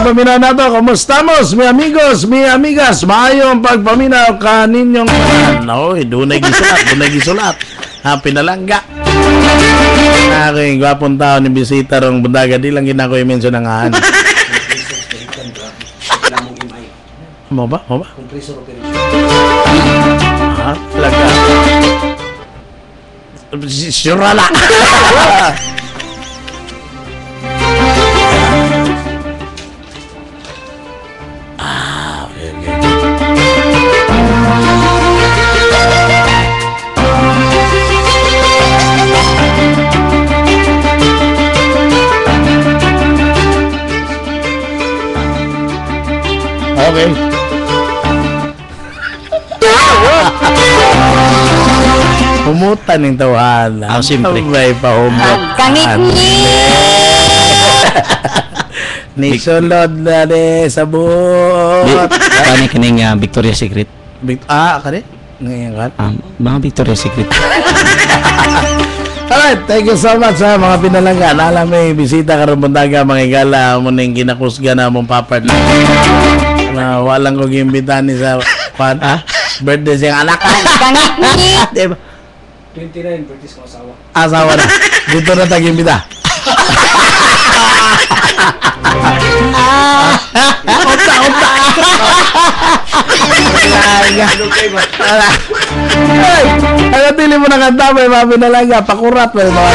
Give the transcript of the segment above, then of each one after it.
paminaw na to. Kumustamos, mi amigos, mi amigas. Maayong pagpaminaw kaninyong kanan. Oy, dunay gisulat. Ha, pinalangga. Aking gwapong tao ni bisita rong bundaga. Di lang ginako yung mention ng haan. Mo ba? Ha? Talaga. Surala. Okay. Humutan ng tawanan. Siyempre. Sabay pa humutan. Nisulod na rin sa buot. Kani kining Victoria's Secret. Kani? Ngayon ka? Mga Victoria's Secret. Alright, thank you so much sa mga pinalangga. Alam may bisita ka rin bundaga, mga igala mo nang kinakusga na mong papart. Na walang kong imbitahan ni sa birthday siyang anak. Diba? 29 birthdays ko asawa. Asawa na. Dito na tag-imbita. Unta. Ay, tili mo na kanta, may mga pinalangga. Pakurat, may mga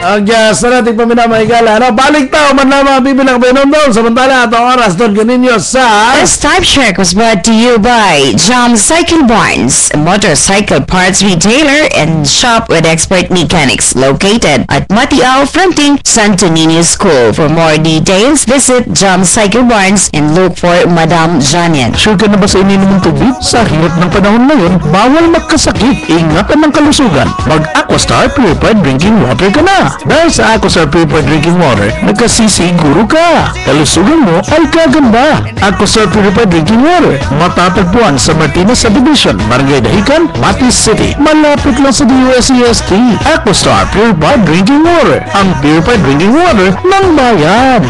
ang sa nating paminamahigala. Balik tao man na mga bibilang pinundol. Samantala atong oras doon ganinyo sa This time check was brought to you by John Cycle Barnes, a motorcycle parts retailer and shop with expert mechanics located at Matiao fronting Santo Niño School. For more details, visit John Cycle Barnes and look for Madam Janian. Sure ka na ba sa ininom ng tubig? Sa hirap ng panahon ngayon, bawal magkasakit. Ingatan ng kalusugan. Mag-Aquastar Purified Drinking Water ka na. Dahil sa Aquastar Purified Drinking Water, nagkasisiguro ka. Kalusugan mo ay kaganda. Aquastar Purified Drinking Water. Matatagpuan sa Martinez Subdivision, Barangay Dahican, Matis City. Malapit lang sa DUSEST. Aquastar Purified Drinking Water. Ang Purified Drinking Water ng bayan.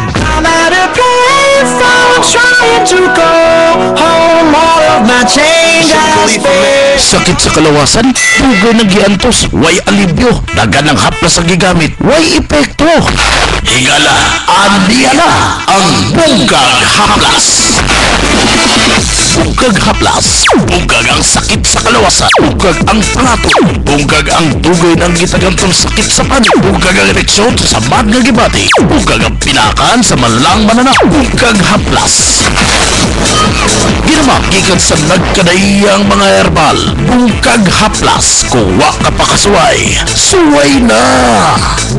Sakit sa kalawasan, dugay na giantos, way alibyo, dagan ng haplas ang gigamit, way epekto. Higala, andiyala ang Bunggag Haplas. Bunggag Haplas, bunggag ang sakit sa kalawasan, bunggag ang plato, bunggag ang dugay ng gitagantong sakit sa panig, bunggag ang ereksyon sa samad nga gibati, bunggag ang pinakan sa malang mananap, Bunggag Haplas. Ginamang gikan sa nagkadayang mga herbal, Bunggag Haplas, kuwa ka pa kasuway, suway na!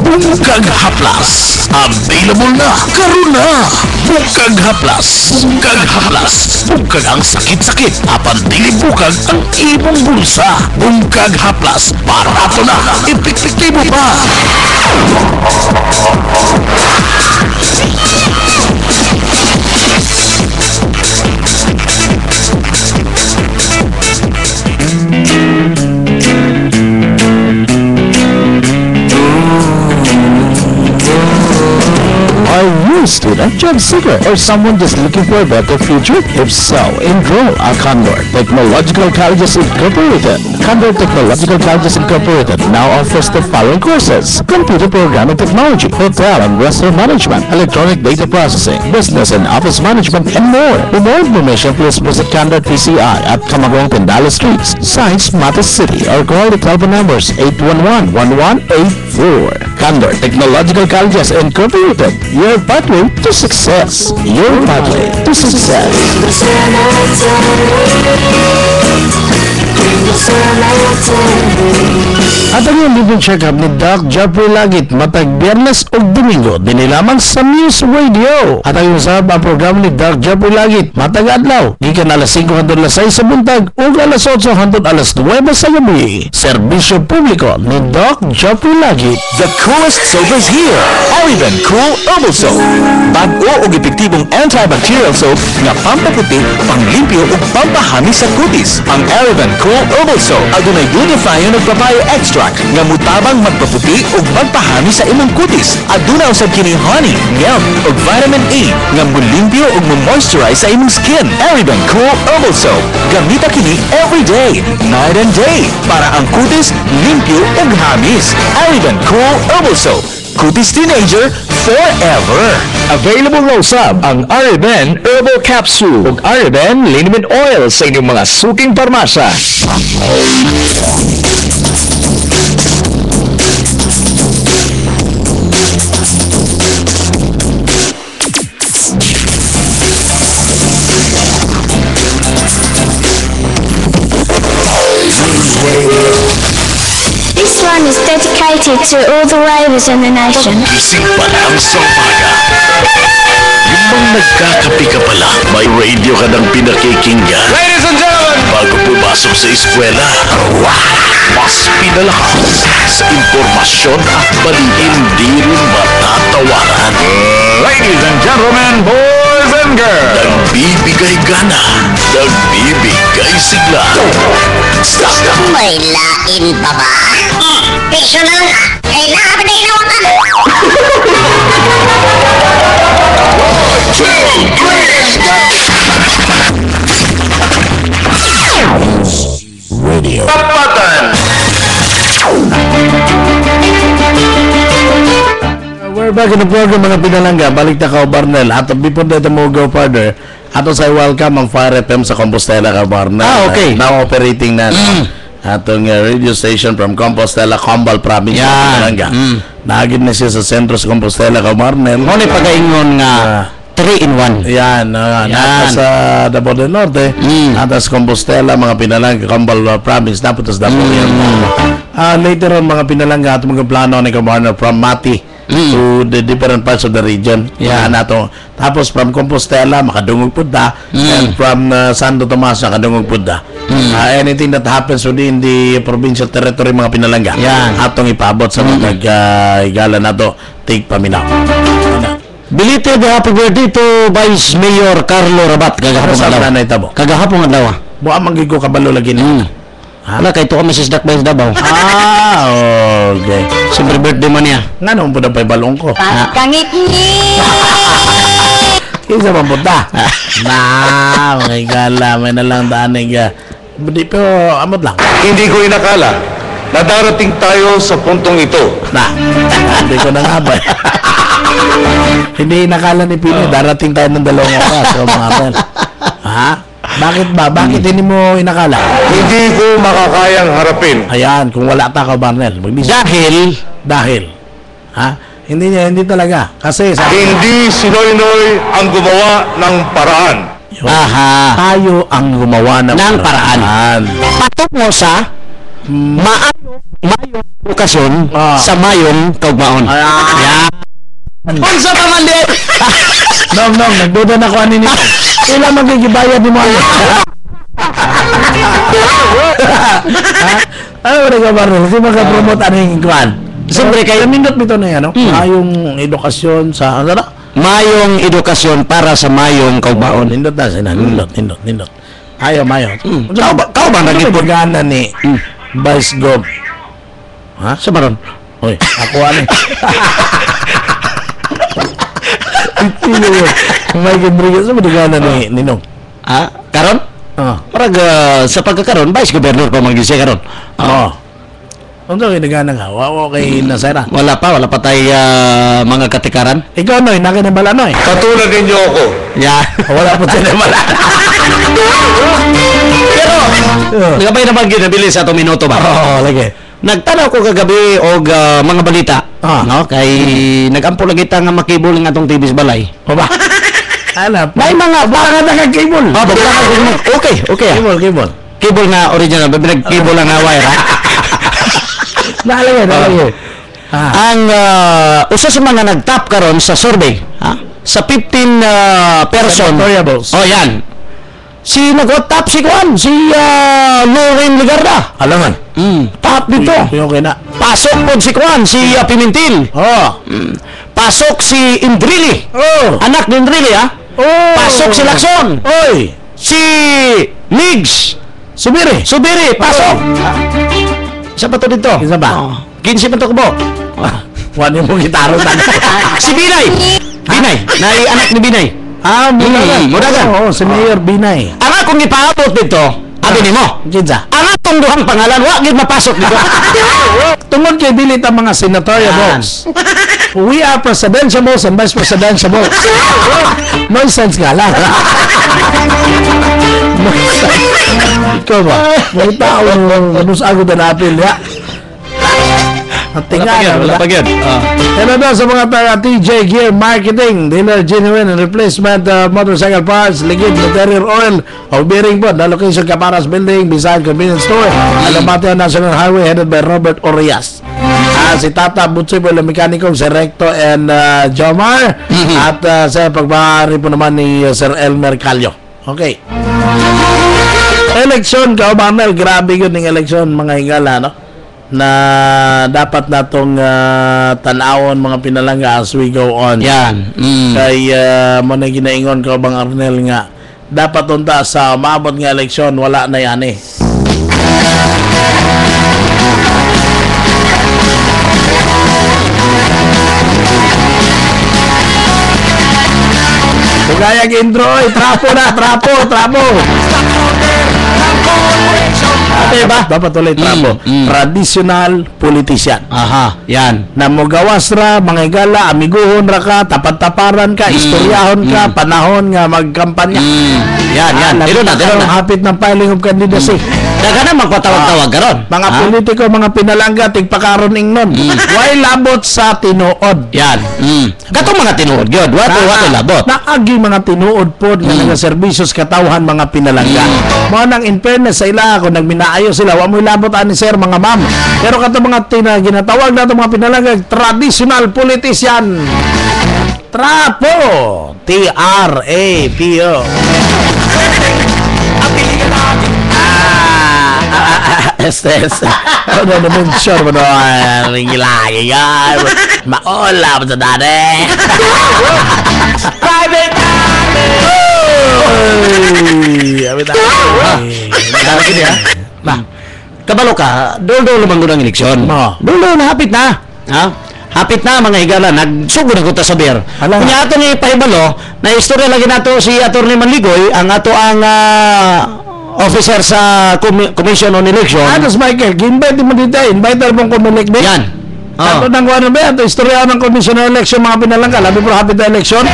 Bunggag Haplas, available na, karon na! Bunggag Haplas, Bunggag Haplas, bunggag ang sakit-sakit, apan dili bukag ang imong bulsa. Bunggag Haplas, barato na, epektibo pa! Are you a student, job seeker, or someone just looking for a better future? If so, enroll at Condor Technological Colleges Incorporated. Condor Technological Colleges Incorporated now offers the following courses: Computer Programming Technology, Hotel and Restaurant Management, Electronic Data Processing, Business and Office Management, and more. For more information, please visit Condor TCI at Camagong Tindala Streets, Science, Matis City, or call the telephone numbers 811-1184. Condor Technological Colleges Incorporated. Your pathway to success. Your pathway to success. At ang yung living check-up ni Doc Jeffrey Lagit matag Biyernes o Domingo dinilamang sa Muse Radio. At ang usab ang programa ni Doc Jeffrey Lagit matag adlaw gikan alas 5 hangtod alas 6 sa buntag ug alas 8 hangtod alas 9 sa gabi. Serbisyo publiko ni Doc Jeffrey Lagit. The coolest soap is here. Oliven Cool Herbal Soap. Bag-o og epektibong antibacterial soap nga pampaputi, panglimpyo ug pampahami sa kutis. Ang Aravan Cool Herbal Soap adunay glutathione ug papaya extract nga mutabang magpaputi ug magpahami sa imong kutis. Aduna usab kini honey, milk ug vitamin E nga mulimpyo ug mo-moisturize sa imong skin. Aravan Cool Herbal Soap. Gamita kini every day, night and day para ang kutis limpyo ug hamis. Aravan Cool Herbal Soap. Kutis Teenager forever. Available raw sab ang Aravan Herbal Capsule ug Aravan Liniment Oil sa inyong mga suking parmasa. This one is dedicated to all the ravers in the nation. Gising pa lang sa umaga. Yung bang nagkakape ka pala, may radio ka ng pinakikinggan. Ladies and gentlemen, Bago pumasok sa eskwela, mas pinalakas sa impormasyon at balin hindi rin matatawaran. ladies and gentlemen, boys and girls. Nagbibigay gana, nagbibigay sigla. Stop! May lain pa ba? Personal na. Kailangan pa na inawakan. Radio. We're back in the program mga pinalangga. Balik na ka Barnel. At before that mo go further, ato sa welcome ang Fire FM sa Compostela ka Barnel. Okay. Now operating na atong radio station from Compostela, Combal Province Yan. ng Pinalangga. Naagid na siya sa sentro sa Compostela ka Barnel. Mo ni pagaingon nga 3-in-1. Yan, nata sa Davao del Norte, nata sa Compostela, mga Pinalangga, Combal Province, dapat sa Davao yan. Later on, mga Pinalangga, ato mga plano ni Kabarner from Mati to the different parts of the region. Yeah. Nato. Tapos from Compostela, makadungog pudda, and from Santo Tomas, makadungog pudda. Anything that happens within the provincial territory, mga Pinalangga, Yan. atong ipabot sa mga igala nato, take paminaw. Belated happy birthday to Vice Mayor Carlo Rabat kagahapon Sa adlaw. nanay tabo. Kagahapon adlaw. Buwa mangigo kabalo lagi na. Wala kay to kami sa Dak Vice Davao. Okay. Siyempre birthday man niya. Nga nung po na pa'y balong ko. Kangit-ngit. Isa pang punta. May gala. May nalang daanig. Di pero amot lang. Hindi ko inakala na darating tayo sa puntong ito. Hindi ko na nga ba. Hindi nakala ni Pino. Darating tayo ng 2 oras. So mga pel. Ha? Bakit ba? Bakit hindi mo inakala? Hindi ko makakayang harapin. Ayan. Kung wala ta ka, Barnel. Dahil. Ha? Hindi talaga. Kasi sa Hindi si Noynoy ang gumawa ng paraan. tayo ang gumawa ng paraan. Patungo sa mayong edukasyon sa mayong kaugmaon. Unsa pa man di? Nong, nagduda na ko ani nito. Ilan magigibayad ni mo ano? Ano ba ka Barnel? Kasi maka-promote aning kuan. Siyempre kayo Nindot bito na yan, no? Mayong edukasyon sa ano na? mayong edukasyon para sa mayong kaugmaon. Nindot na sila. Nindot. Ayaw, mayo. Kau ba nagipod? Pagana ni Vice Gov. Ha? Sa maron? Oy, ako ano? May gibriga sa madugana ni Ninong. Karon? Parag sa pagkakaroon, Vice Governor pa mag-isya karon. Oo. Ano kayo nagana nga? Wawa kay Nasera. Wala pa tayo mga katikaran. Ikaw, Noy, nakinabala, Noy. Katulad ninyo ako. Yeah. Wala po sinabala. Pero, nagabay naman ginabili sa itong minuto ba? Oo, lagi. Nagtanaw ko kagabi og mga balita. No? Kay nagampo lagi ta nga makibol ng atong TV's balay. O ba? Hanap. May mga Baka naka-cable. Okay. Cable. Cable na original, cable lang na wire. Nalagay. Ang usa sa mga nagtap karon sa survey, sa 15 person. Variables. Yan. Si nag-tap si Juan, si Loren Ligarda. Alangan. Top dito. Okay na. Pasok po si Juan, si Pimentel. pasok si Indrili. Oh. Anak ni Indrili, ha? Oh. Pasok si Lacson. Oy. Si Migs. Subiri. Subiri, pasok. Isa pa to dito. Isa ba? 15 pa to kubo. Wani mo gitaro tan. Si Binay. Binay. Nai anak ni Binay. Mudagan. Mudagan. Oo, si Mayor Binay. Ang akong ipaabot dito, abi nimo. Kinsa? Ang atong duhang pangalan, wa gid mapasok dito. Tungod kay dili ta mga senatorial Yan. votes. We are presidential votes and vice presidential votes. Nonsense nga lang. Ikaw ba? May tao manus agad na apil ya. At tingnan Wala na. pa gyud. Hello daw sa mga taga TJ Gear Marketing, dealer genuine and replacement motorcycle parts, ligid, interior oil, o bearing po, na location Caparas Building, beside convenience store, Alamateo National Highway, headed by Robert Orias. Si Tata Butsoy po, mekaniko, si Recto and Jomar, at sa pagbahari po naman ni Sir Elmer Calio. Okay. Eleksyon, Kaubanel, grabe yun ng eleksyon, mga hingala, no? Na dapat natong tanawon mga pinalangga as we go on. Yan. Kay mo na ginaingon ko bang Arnel nga dapat unta sa maabot nga eleksyon wala na yan eh. Kagaya intro, trapo na, trapo. Diba? Dapat ulit trapo. Traditional politician. Aha, yan. Na mo gawas ra, mga igala, amiguhon ra ka, tapat-taparan ka, istoryahon ka, panahon nga magkampanya. Yan. Dilo na. Hapit ng filing of candidacy. Daga na magpatawag-tawag karon. Mga politiko, mga pinalangga, tigpakaroon ingnon. Why labot sa tinuod? Yan. Katong mga tinuod gyud, wato labot. Naagi mga tinuod pod nga nagaserbisyo sa katawhan mga pinalangga. Mo nang in fairness sa ila kung nagminaayo sila, wa mo labot ani sir mga ma'am. Pero katong mga ginatawag nato mga pinalangga, traditional politician. Trapo. T-R-A-P-O. Estes. Ano naman sure mo doon? Ringilagi yan. Maola mo sa dati. Private Dahil gini ha. Kabalo ka, dol-dol naman ng eleksyon. Dol-dol na, hapit na. Ha? Hapit na mga higala, nagsugod na kuta sa beer. Kanya ato ni Pahibalo, na istorya lagi nato si Atty. Manligoy, ang ato ang officer sa Commission on Election. Atos Michael, invite mo dito, invite mong kumulik din. Yan. Ato nang ano ba, ito istorya ng Commission on Election, mga pinalangga, labi po hapit na election.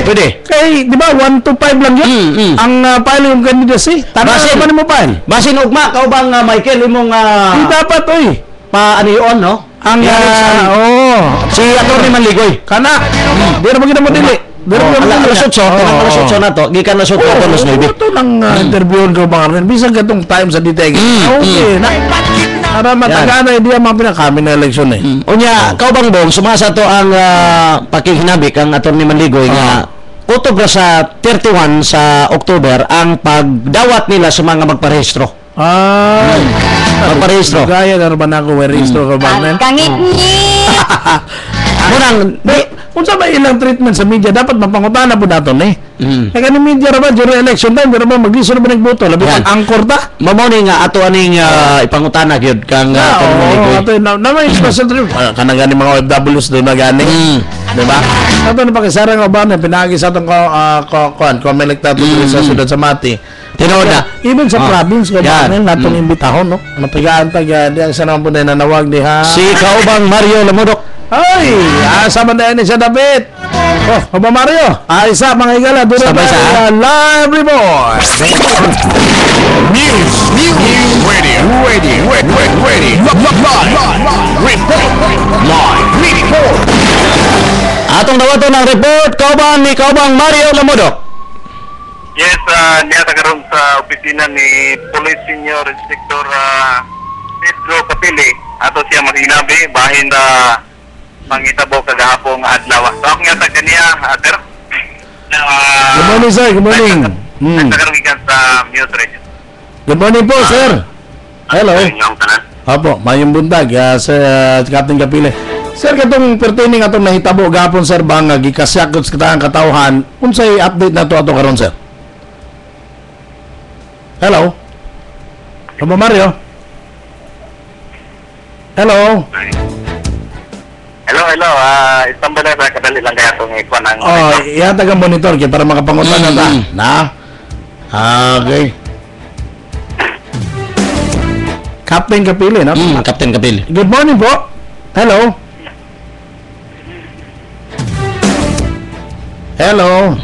Pwede. Kay, di ba, 1 to 5 lang yun? Ang filing of candidacy. Tama naman mo pa. Basin ugma, ka bang Michael, imong Di dapat, oy. paaniyon, no? Ang, Si Atty. Manligoy. Kana, di na magiging mo dili. Alas 8 na to, gikan na 8 to alas 9. Ito nang interviewon ko mga rin. Bisag katong time sa diteg. Okay, na. Para matagana, hindi ang mga pinakami na eleksyon eh. Unya, ka bang bong, sumasa to ang pakihinabik ang Atty. Manligoy nga utog na sa 31 sa October ang pagdawat nila sa mga magparehistro. Magparehistro. Gaya na naman ako, rehistro ka ba na? Kangit-ngit! Munang, Kung sa may ilang treatment sa media, dapat mapangutana po natin eh. Kaya ganun media naman, during election time, pero mag-iso naman nagboto. Labi Yan. pag angkor ta. mamoni nga ato aning ipangutana gyud kang Atty. Manligoy. Ito naman yung special treatment. Kanang gani mga OFWs doon na gani. Diba? Ito na pakisara nga ba na pinagi sa itong Comelec tato sa sudad sa Mati. Tinood na. Even sa province ko ba Yan. natong imbitahon, no? Matagaan taga di ang sanang po na nanawag di ha. Si kaubang Mario Lamudok. Ay, sama na yan siya David. Oba Mario. Isa mga higala doon Sabay sa live report. News Radio. Live report. Atong dawato ng report kauban ni kaubang Mario Lamudok. Yes, niya tagaroon sa opisina ni Police Senior Inspector Pedro Capili. Ato siya maghinabi bahin na mangitabo kagahapong adlaw. So ako nga sa kaniya, sir. Good morning, sir. Good morning. Nagtagaroon ikan sa Mute Radio. Good morning po, sir. Hello. Inyong tanan. Opo, mayong bundag sa Captain Capile. Sir, katong pertaining atong nahitabo gapon sir ba nga gikasyakot sa katang katawhan, unsay update na to ato karon sir? Hello? Hello, Mario? Hello? Hello. Istanbul na kadali lang kaya itong ikuan ang... Oh, yata ka monitor kaya para makapangutan na ta. Na? Okay. Captain Kapili, no? Captain Kapili. Good morning po. Hello? Hello?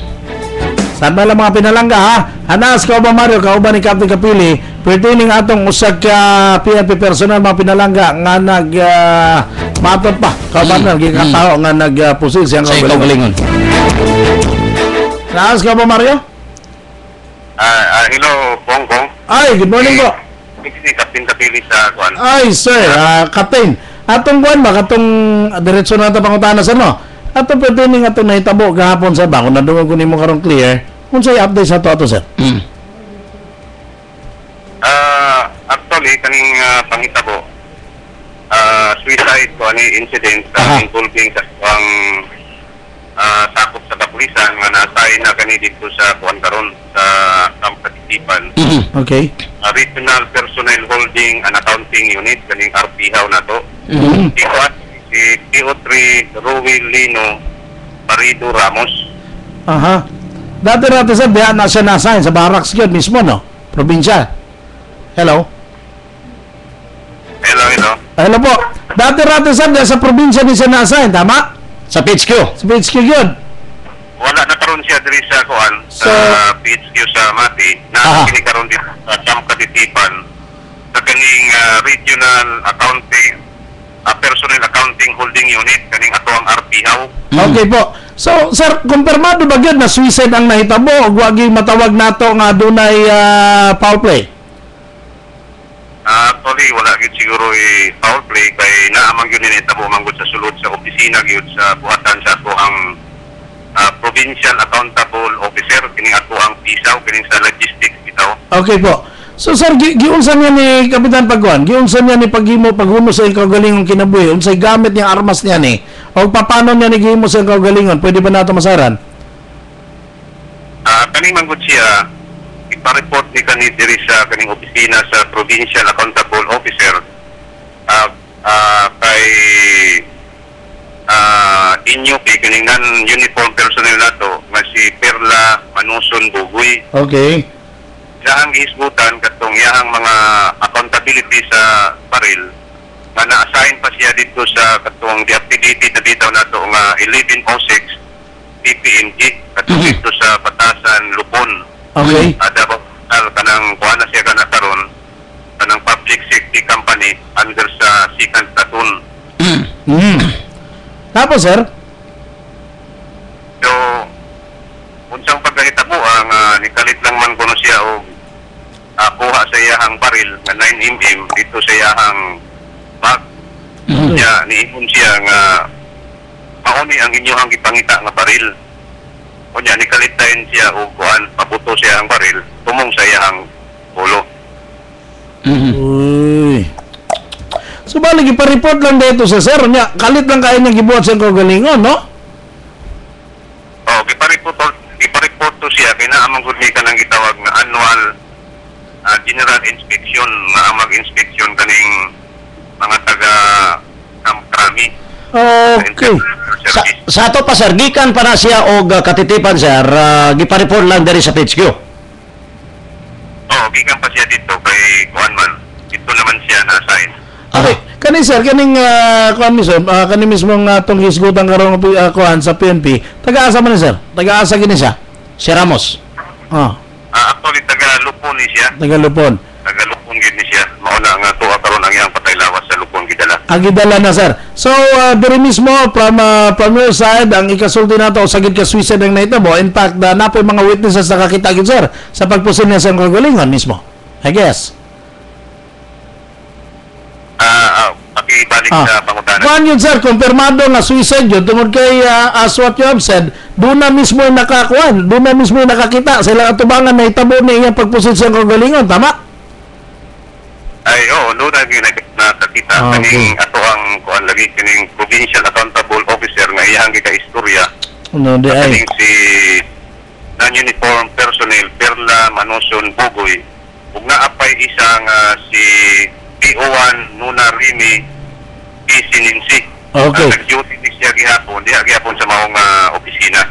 Saan ba lang mga pinalangga, ha? Anas, ka ba Mario, ka ba ni Captain Kapili, pertaining atong usag ka PNP personal mga pinalangga nga matot pa, ka ba na, gikatao nga nagpusil siyang Sa kaugalingon. Anas, ka ba Mario? Hello, Bongbong. Ay, good morning po. Si Captain Kapili sa kuan. Ay, sir, Captain. Atong buwan ba, katong diretsyo na ito pangutana sa no? Atong pertaining atong nahitabo gahapon sa ba, kung nadungog ko nimo karong clear, kung sa'y update sa to sir? Actually, kaning panghitabo, suicide ko ani incident involving sa ang sakop sa kapulisan nga na-assign na kani dito sa kuan karon sa Camp Katitipan. Okay. Regional Personnel Holding and Accounting Unit kaning RPHAW na to. Si PO3 Ruel Lino Parido Ramos. Aha. Dati sir, diyan na siya na-assign sa barracks yun mismo, no? Probinsya. Hello? Hello po. Dati sir, diyan sa probinsya din siya na-assign, tama? Sa PHQ. Sa PHQ yun. Wala na karon siya diri sa kuan sa PHQ sa Mati na kini karon dito sa Camp Katitipan sa kaning Regional Accounting Personnel Accounting Holding Unit kaning ato ang RPHAW. Okay po. So, sir, kumpirmado ba yun na suicide ang nahitabo o wag yung matawag nato nga dunay foul play? Actually, wala gyud siguro foul play kay naamang yun nahitabo manggod sa sulod sa opisina gyud sa buhatan sa ato ang Provincial Accountable Officer kining ato ang PISAW kining sa logistics bitaw. Okay po. So sir, giunsan niya ni Kapitan Pagwan, giunsan niya ni paghumo sa kaugalingong kinabuhi, unsay gamit niya armas niya ni, o paano niya ni gihimo sa kaugalingon, pwede ba nato masaran? Kaning manggod siya, ipa-report ni kani diri sa kaning opisina sa Provincial Accountable Officer kay inyo kaning non-uniform personnel nato nga si Perla Manuson Bugoy. Okay. Yahang gihisgutan katong yahang mga accountability sa baril nga na-assign pa siya dito sa katong deactivated na bitaw nato nga 1106 PPMG katong dito sa Batasan Lupon. Okay. Ada ba kanang kuha na siya kana karon kanang public safety company under sa second platoon. Tapos sir? So unsang pagkahitabo ang nikalit lang man kuno siya og kuha sa iyahang baril nga 9mm dito sa iyahang bag. Niya niingon siya nga mauni ang inyong gipangita nga baril. Kunya nikalitayin siya og kuan pabuto siya ang baril tumong sa iyahang ulo. Uy. So bali gipa-report lang dito sa sir niya, kalit lang kayo niya gibuhat sa kaugalingon, no? Oh, gipa-report to siya kay naamang gud ka nang gitawag nga annual general inspection nga ang mag-inspection kaning mga taga Camp Krami. Okay. Sa ato pa sir, gikan pa na siya og katitipan sir, gipa-report lang diri sa PHQ. Oh, gikan pa siya dito kay kuan man. Dito naman siya na-assign. Okay. Kani sir, kaning kani mismo nga tong hisgutan karon kuan sa PNP, taga-asa man ni sir? Taga-asa gini siya? Si Ramos. Actually taga Lupon ni siya. Taga Lupon. Taga Lupon gid ni siya. Mauna nga tuwa karon ang iyang patay lawas sa Lupon gidala. Agidala na sir. So diri mismo from your side ang ikasulti nato sagid ka suicide ang nahitabo. In fact, napoy mga witnesses na kakita gid sir sa pagpusin niya sa kaugalingon mismo. I guess. Pakibalik sa pangutanan. Kuan yun sir, kumpirmado nga suicide yun tungod kay as what you have said, doon na mismo yung nakakuan, doon na mismo yung nakakita sila atubangan na itabo niya iyang pagpusin sa kaugalingon, tama? Ay, doon na nakakita. Okay. Kaning ato ang kuan lagi kining Provincial Accountable Officer nga iyang istorya. No, di ay. Kaning si non-uniform personnel Perla Manoson Bugoy. Ug naapay isang si PO1 Nuna Rimi Isininsi. Okay. Nag-duty ni siya gihapon sa maong opisina.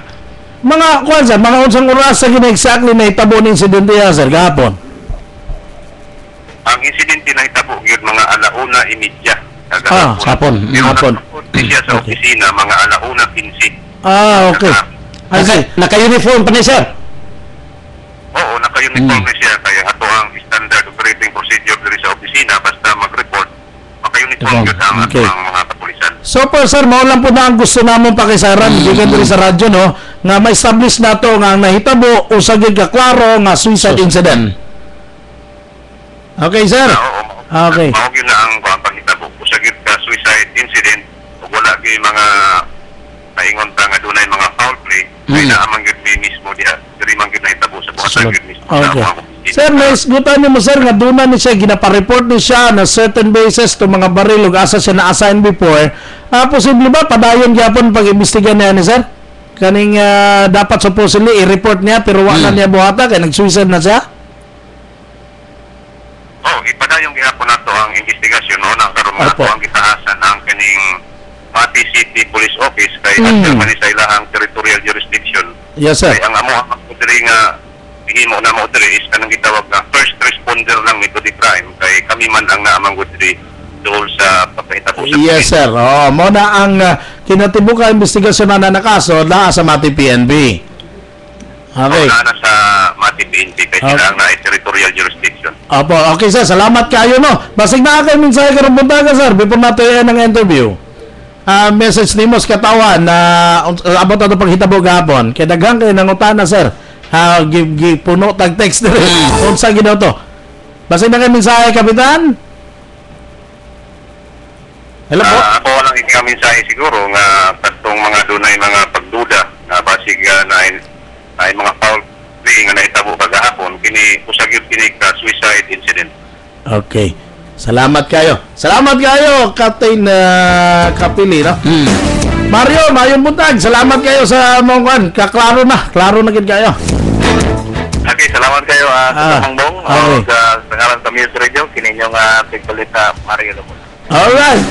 Mga kuan sir, mga unsang oras sa gina exactly na itabo ng insidente ya sir gahapon. Ang insidente na hitabo gyud mga 1:30. hapon. Hapon. Siya sa opisina mga 1:15. Okay. Naka-uniform pa ni sir? Oo, naka-uniform na siya kaya ato ang standard operating procedure diri sa opisina basta mag-report maka-uniform gyud ang Okay. ang mga kapulisan. So po sir, mao lang po na ang gusto namon pakisaran gikan diri sa radyo no nga ma-establish nato nga ang nahitabo usa gyud ka klaro nga suicide incident. Okay sir. Okay. Mao gyud na ang panghitabo usa gyud ka suicide incident ug wala gyud mga paingon ta nga dunay mga foul play ay naamang gyud mi mismo diha diri man gyud nahitabo sa buhatan gyud mismo sa Okay. mga Sir, naisgutan niyo mo sir nga duna ni siya ginapa-report ni siya na certain basis to mga baril ug asa siya na-assign before. Posible ba padayon gyapon pag-imbestiga niya ni sir? Kaning dapat supposedly i-report niya pero wala niya buhata kay nag-suicide na siya? Ipadayong gihapon nato ang investigasyon no na karon Opo. nato ang gitaasan ang kaning Mati City Police Office kay under man sa ilahang territorial jurisdiction. Yes sir. Kay ang amo ang diri nga himo na mo diri is kanang gitawag nga first responder lang nito di crime kay kami man ang naamang diri dol sa pagkahitabo sa Yes sir. Mo na ang kinatibuka investigasyon na nakaso na sa Mati PNP. Okay. na sa Mati PNP kay sila ang na territorial jurisdiction. Opo, okay sir, salamat kayo no. Basig na kayo mensahe karong buntaga sir before nato yan ang interview. Message nimo sa katawan na abot ato paghitabo gahapon. Kay daghang kay nangutana sir. Give puno tag text dire. Unsa ginaw to? Basig na kayo mensahe kapitan? Hello po. Ako walang ikang mensahe siguro nga katong mga dunay mga pagduda na basig na ay mga foul play nga nahitabo kagahapon kini usagyud kini ka suicide incident. Okay. Salamat kayo. Salamat kayo, Captain Kapili, no? Mario, mayong buntag. Salamat kayo sa mongkan. Kaklaro na. Klaro na gid kayo. Okay, salamat kayo sa Mangbong. Okay. Sa ngalan sa Muse Radio kini inyong pigbalita Mario Lumon. Alright.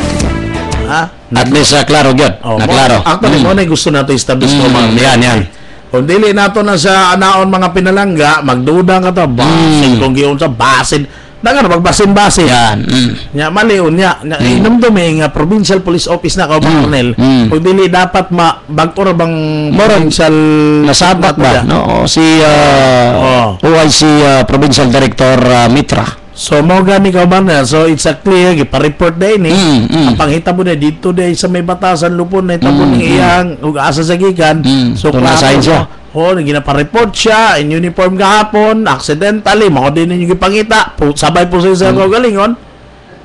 At least klaro gyud. Naklaro. Actually, mo na gusto nato establish ko mga Yan. Kung dili nato na sa anaon mga pinalangga, magduda ka ta basin kung giyon sa basin. Dagan magbasin-basin. Yan. Nya maliun nya. Inumdumi nga provincial police office na ka Colonel. Kung dili dapat bag-or bang provincial Nasabat ba? No, si OIC Provincial Director Mitra. So mo gani ka Colonel. So it's a clear gipa-report din Ang panghitabo na dito din sa may batasan lupon na itabo ng iyang ug asa sa gikan. So tunasahin siya. ginapa-report siya in uniform kahapon, accidentally mao din ninyo gipangita. Sabay po sa galingon.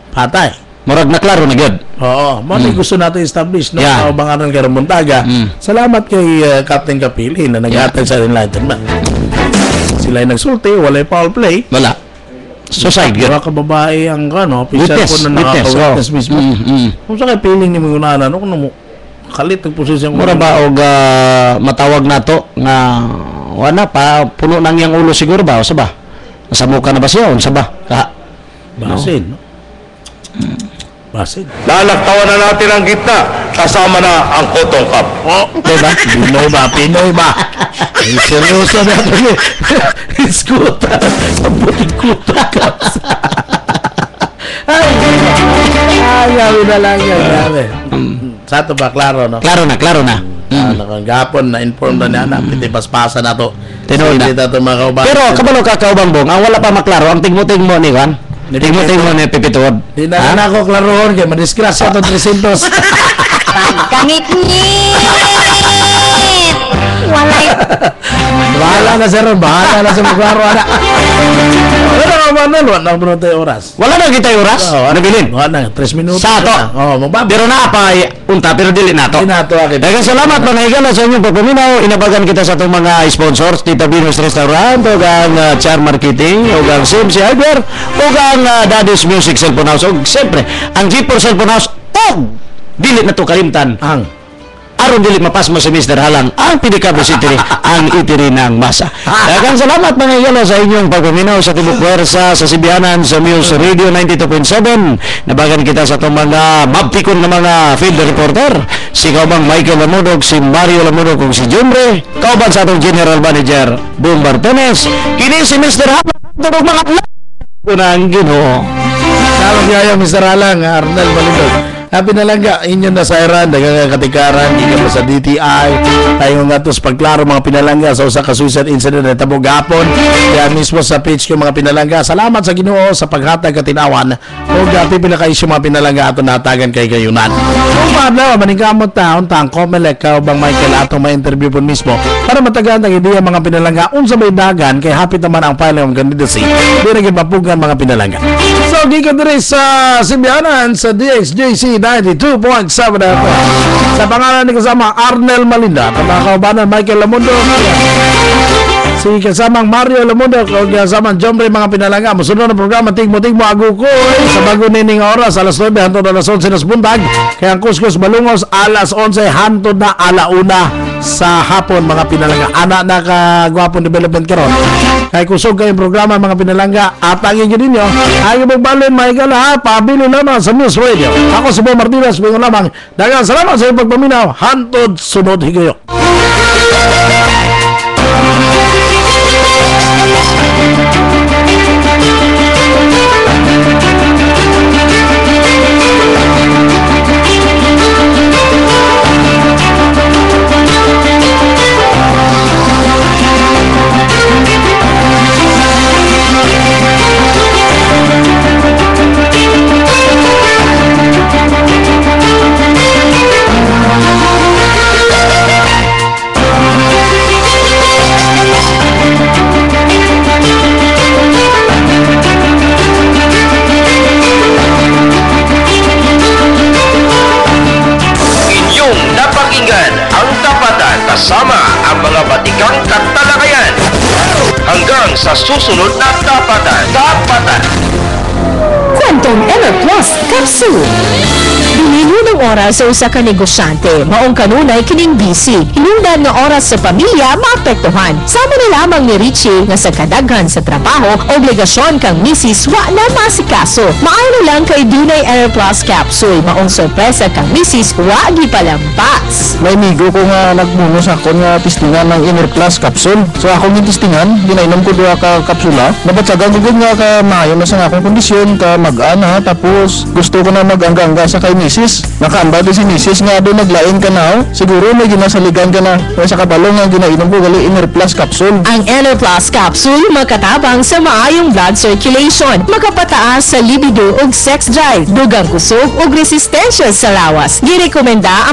Patay. Murag na klaro na gyud. Oo, mo gusto natin establish no Yeah. bangaran kay Montaga. Salamat kay Captain Kapili na nag-atay sa enlightenment. Sila ay nagsulti, walay foul play. Wala. Suicide gyud. Mga kababae ang official Witness, po na witness, nakaka-witness mismo. Mm. Kung sa kay feeling ni mga ano kung mo kalit ang posisyon Mura ba og matawag nato nga wala pa puno nang yang ulo siguro ba o sa ba? Nasamuka na ba siya unsa ba? basin, no? Basin. Lalaktawan na natin ang gitna. Kasama na ang Cotton Cup. Diba? Pinoy ba? Ay, seryoso na ito niya. Iskuta. Sabuting kuta ka. Ay, gabi na lang yan. Gabi. Sa ito ba, klaro, no? Klaro na. Gapon, na-inform na niya na. Piti paspasa na to. Tinol na. Hindi na ito mga kaubahan. Pero kabalo ka kaubangbong, ang wala pa maklaro ang tingmo-tingmo ni Juan. Tingmo-tingmo ni Pipituod. Hindi na ako klarohon kaya madisgrasya ito 300. Pagkangit-ngit! Walay... Wala na sir, bahala na sa maglaro ana. Wala ka man wala na tayo oras. Wala na kita oras. Ano bilin? Wala na 3 minutos. Sa ato. Pero na pa unta pero dili nato. Daghang salamat mga higala sa inyong pagpaminaw. Inabagan kita sa atong mga sponsors, Tita Venus Restaurant, ug ang Char Marketing, ug ang Simsi Hardware, ug ang Daddy's Music Cellphone House, ug siyempre ang G4 Cellphone House. Dili na to kalimtan. Aron dili mapasmo si Mr. Halang ang Pinakable City ang itiri ng masa. Daghang salamat mga higala sa inyong pagpaminaw sa tibok pwersa sa Sibianan sa Muse Radio 92.7. Nabagan kita sa itong mga mabtikon na mga field reporter. Si Kaubang Michael Lamudog, si Mario Lamudog, kung si Jumre. Kauban sa atong General Manager Boom Bartones. Kini si Mr. Halang tulog mga kunang Ginoo. Salamat kayo Mr. Halang, Arnel Malindog. Pinalangga, inyo na sa Iran, dagang katikaran, ikan na sa DTI, tayo nga ito sa pagklaro mga pinalangga sa usa ka suicide incident na tabog hapon. Kaya mismo sa page ko mga pinalangga, salamat sa Ginoo sa paghatag katinawan o dati pinaka-issue mga pinalangga ato natagan kay kayunan. Kung paadlaw, manigamot taon, tang Comelec ka bang Michael atong ma-interview po mismo para matagaan ang ideya mga pinalangga unsa may dagan kay hapit naman ang filing of candidacy di rin mapugan mga pinalangga. So, gikan diri sa Sibianan sa DXJC 92.7 FM. Sa pangalan ni kasama Arnel Malinda, at mga kaubanan Michael Lamundo, si kasamang Mario Lamundo, o kasamang Jomre mga pinalangga. Musunod ng programa Tigmo-Tigmo Aguko sa bago nining oras alas 9 hantod alas 11 na buntag. Kaya ang Kuskus Balungos alas 11 hantod na alauna sa hapon mga pinalangga. Anak na kagwapong development karon. Kaya kusog kayong programa mga pinalangga at ang inyo ninyo ay magbalin Michael ha, pabilo lamang sa News Radio. Ako si Bo Martinez, bingon lamang. Dagang salamat sa iyong pagpaminaw. Hantod sunod higayo. Kasama ang mga batikang katalakayan hanggang sa susunod na tapatan. Quantum Ever Plus Capsule. Dinilo ng oras sa usa ka negosyante, maong kanunay kining busy. Hinungdan nga oras sa pamilya maapektuhan. Sama na lamang ni Richie nga sa kadaghan sa trabaho, obligasyon kang misis wa na masikaso. Maayo lang kay Dunay Air Plus Capsule, maong sorpresa kang misis wa gipalampas. May migo ko nga nagmuno sa akon nga testingan ng Inner Plus Capsule. So akong testingan, ginainom ko duha ka kapsula. Nabatsagan ko nga ka maayo na sa akong kondisyon ka mag-ana, tapos gusto ko na mag-angga sa kay misis. Nakaamba din si misis nga doon naglain ka na. Siguro may ginasaligan ka na. Kaya sa kabalong nga ginainom ko gali Inner Plus Capsule. Ang Inner Plus Capsule makatabang sa maayong blood circulation, makapataas sa libido ug sex drive, dugang kusog ug resistensya sa lawas. Girekomenda ang